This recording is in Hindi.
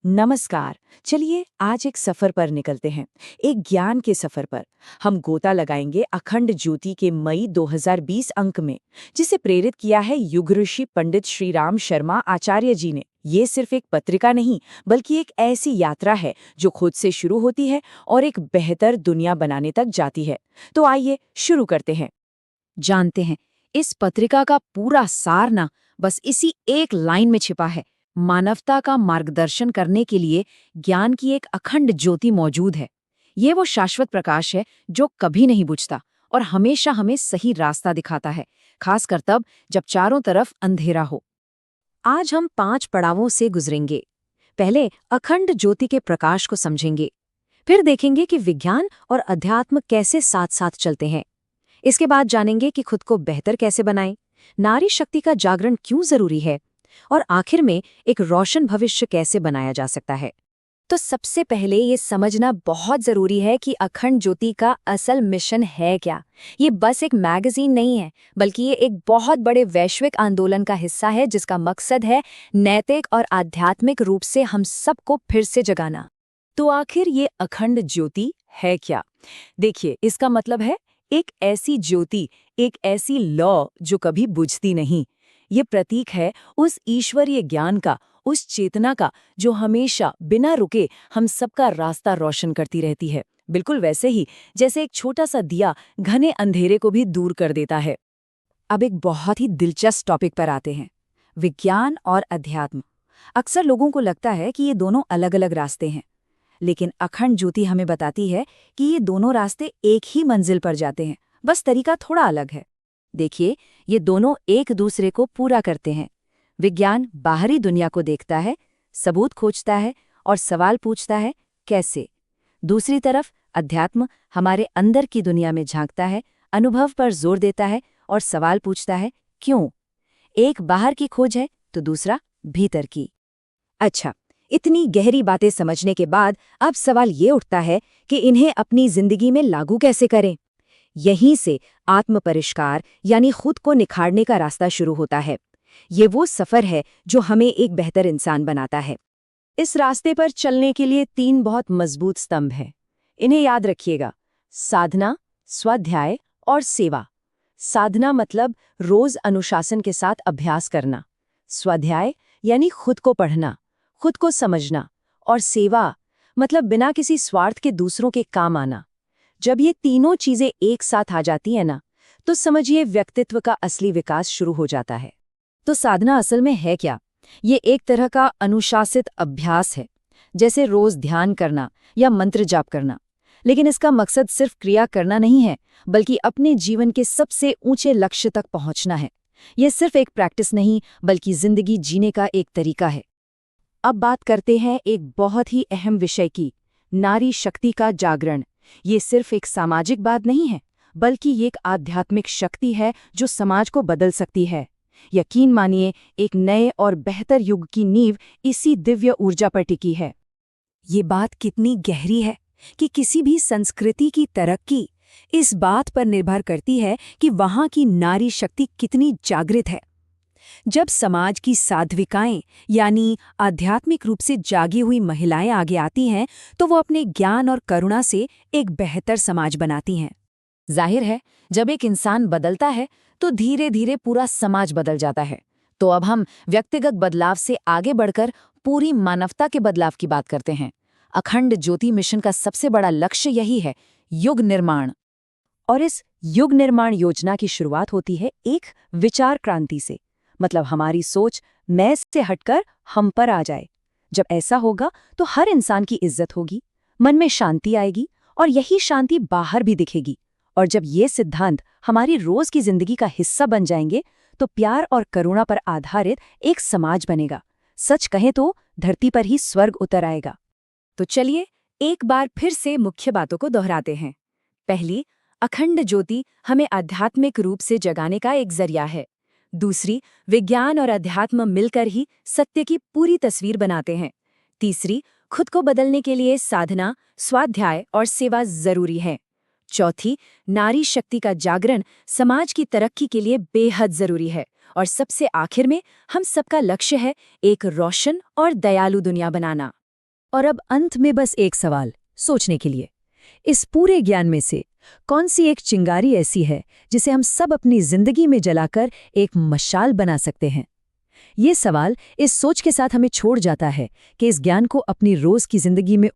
नमस्कार। चलिए आज एक सफर पर निकलते हैं, एक ज्ञान के सफर पर। हम गोता लगाएंगे अखंड ज्योति के मई 2020 अंक में, जिसे प्रेरित किया है युग ऋषि पंडित श्री राम शर्मा आचार्य जी ने। ये सिर्फ एक पत्रिका नहीं, बल्कि एक ऐसी यात्रा है जो खुद से शुरू होती है और एक बेहतर दुनिया बनाने तक जाती है। तो आइए शुरू करते हैं। जानते हैं, इस पत्रिका का पूरा सार ना बस इसी एक लाइन में छिपा है। मानवता का मार्गदर्शन करने के लिए ज्ञान की एक अखंड ज्योति मौजूद है। ये वो शाश्वत प्रकाश है जो कभी नहीं बुझता और हमेशा हमें सही रास्ता दिखाता है, खासकर तब जब चारों तरफ अंधेरा हो। आज हम 5 पड़ावों से गुजरेंगे। पहले अखंड ज्योति के प्रकाश को समझेंगे, फिर देखेंगे कि विज्ञान और अध्यात्म कैसे साथ साथ चलते हैं। इसके बाद जानेंगे कि खुद को बेहतर कैसे बनाएं, नारी शक्ति का जागरण क्यों जरूरी है, और आखिर में एक रोशन भविष्य कैसे बनाया जा सकता है। तो सबसे पहले ये समझना बहुत जरूरी है कि अखंड ज्योति का असल मिशन है क्या। ये बस एक मैगजीन नहीं है, बल्कि ये एक बहुत बड़े वैश्विक आंदोलन का हिस्सा है जिसका मकसद है नैतिक और आध्यात्मिक रूप से हम सबको फिर से जगाना। तो आखिर ये अखंड ज्योति है क्या? देखिए, इसका मतलब है एक ऐसी ज्योति, एक ऐसी लौ जो कभी बुझती नहीं। ये प्रतीक है उस ईश्वरीय ज्ञान का, उस चेतना का जो हमेशा बिना रुके हम सबका रास्ता रोशन करती रहती है। बिल्कुल वैसे ही जैसे एक छोटा सा दिया घने अंधेरे को भी दूर कर देता है। अब एक बहुत ही दिलचस्प टॉपिक पर आते हैं, विज्ञान और अध्यात्म। अक्सर लोगों को लगता है कि ये दोनों अलग अलग रास्ते हैं, लेकिन अखंड ज्योति हमें बताती है कि ये दोनों रास्ते एक ही मंजिल पर जाते हैं, बस तरीका थोड़ा अलग है। देखिए, ये दोनों एक दूसरे को पूरा करते हैं। विज्ञान बाहरी दुनिया को देखता है, सबूत खोजता है और सवाल पूछता है कैसे। दूसरी तरफ अध्यात्म हमारे अंदर की दुनिया में झांकता है, अनुभव पर जोर देता है और सवाल पूछता है क्यों। एक बाहर की खोज है तो दूसरा भीतर की। अच्छा, इतनी गहरी बातें समझने के बाद अब सवाल ये उठता है कि इन्हें अपनी जिंदगी में लागू कैसे करें। यहीं से आत्मपरिष्कार यानी खुद को निखारने का रास्ता शुरू होता है। ये वो सफर है जो हमें एक बेहतर इंसान बनाता है। इस रास्ते पर चलने के लिए 3 बहुत मजबूत स्तंभ हैं। इन्हें याद रखिएगा: साधना, स्वाध्याय और सेवा। साधना मतलब रोज अनुशासन के साथ अभ्यास करना। स्वाध्याय यानी खुद को पढ़ना, खुद को समझना। और सेवा मतलब बिना किसी स्वार्थ के दूसरों के काम आना। जब ये तीनों चीजें एक साथ आ जाती हैं ना, तो समझिए व्यक्तित्व का असली विकास शुरू हो जाता है। तो साधना असल में है क्या? ये एक तरह का अनुशासित अभ्यास है, जैसे रोज ध्यान करना या मंत्र जाप करना। लेकिन इसका मकसद सिर्फ क्रिया करना नहीं है, बल्कि अपने जीवन के सबसे ऊंचे लक्ष्य तक पहुंचना है। यह सिर्फ एक प्रैक्टिस नहीं, बल्कि जिंदगी जीने का एक तरीका है। अब बात करते हैं एक बहुत ही अहम विषय की, नारी शक्ति का जागरण। ये सिर्फ एक सामाजिक बात नहीं है, बल्कि ये एक आध्यात्मिक शक्ति है जो समाज को बदल सकती है। यकीन मानिए, एक नए और बेहतर युग की नींव इसी दिव्य ऊर्जा पर टिकी है। ये बात कितनी गहरी है कि किसी भी संस्कृति की तरक्की इस बात पर निर्भर करती है कि वहां की नारी शक्ति कितनी जागृत है। जब समाज की साध्विकाएं यानी आध्यात्मिक रूप से जागी हुई महिलाएं आगे आती हैं, तो वो अपने ज्ञान और करुणा से एक बेहतर समाज बनाती हैं। जाहिर है, जब एक इंसान बदलता है तो धीरे धीरे पूरा समाज बदल जाता है। तो अब हम व्यक्तिगत बदलाव से आगे बढ़कर पूरी मानवता के बदलाव की बात करते हैं। अखंड ज्योति मिशन का सबसे बड़ा लक्ष्य यही है, युग निर्माण। और इस युग निर्माण योजना की शुरुआत होती है एक विचार क्रांति से। मतलब हमारी सोच मैं से हटकर हम पर आ जाए। जब ऐसा होगा तो हर इंसान की इज्जत होगी, मन में शांति आएगी और यही शांति बाहर भी दिखेगी। और जब ये सिद्धांत हमारी रोज की जिंदगी का हिस्सा बन जाएंगे, तो प्यार और करुणा पर आधारित एक समाज बनेगा। सच कहें तो धरती पर ही स्वर्ग उतर आएगा। तो चलिए एक बार फिर से मुख्य बातों को दोहराते हैं। पहली, अखंड ज्योति हमें आध्यात्मिक रूप से जगाने का एक जरिया है। दूसरी, विज्ञान और अध्यात्म मिलकर ही सत्य की पूरी तस्वीर बनाते हैं। तीसरी, खुद को बदलने के लिए साधना, स्वाध्याय और सेवा जरूरी है। चौथी, नारी शक्ति का जागरण समाज की तरक्की के लिए बेहद जरूरी है। और सबसे आखिर में हम सबका लक्ष्य है एक रोशन और दयालु दुनिया बनाना। और अब अंत में बस एक सवाल सोचने के लिए। इस पूरे ज्ञान में से कौन सी एक चिंगारी ऐसी है जिसे हम सब अपनी जिंदगी में जलाकर एक मशाल बना सकते हैं? ये सवाल इस सोच के साथ हमें छोड़ जाता है कि इस ज्ञान को अपनी रोज की जिंदगी में